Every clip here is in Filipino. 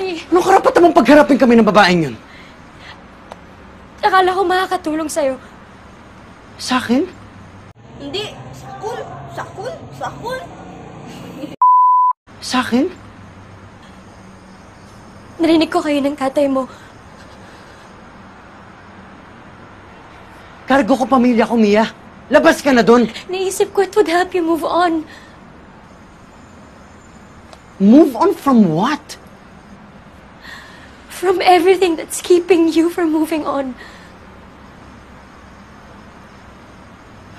Ellie. Anong karapatan mong pagharapin kami ng babaeng yun? Akala ko makakatulong sa'yo. Sa akin? Hindi. Sakul. Sakul. Sakul. Sa akin? Narinig ko kayo ng tatay mo. Kargo ko pamilya ko, Mia. Labas ka na dun. Naisip ko it would help you move on. Move on from what? From everything that's keeping you from moving on.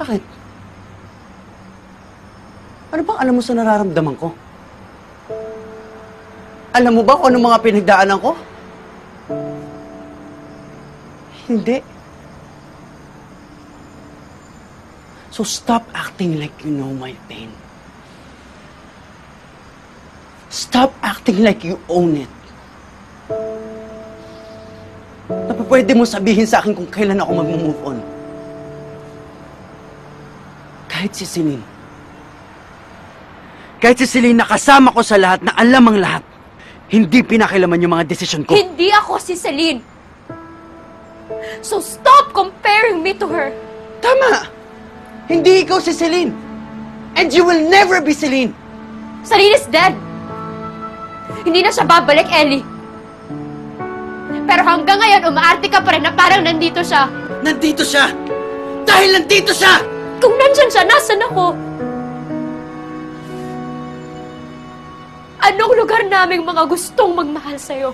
Bakit? Ano bang alam mo sa nararamdaman ko? Alam mo ba kung anong mga pinagdaanan ko? Hindi. So stop acting like you know my pain. Stop acting like you own it. Pwede mo sabihin sa akin kung kailan ako mag-move on. Kahit si Celine. Kahit si Celine nakasama ko sa lahat na alam ang lahat. Hindi pinakilaman yung mga desisyon ko. Hindi ako si Celine. So stop comparing me to her. Tama! Hindi ikaw si Celine. And you will never be Celine. Celine is dead. Hindi na siya babalik, Ellie. Pero hanggang ngayon, umaarte ka pa rin na parang nandito siya. Nandito siya! Dahil nandito siya! Kung nandyan siya, nasan ako? Anong lugar naming mga gustong magmahal sa'yo?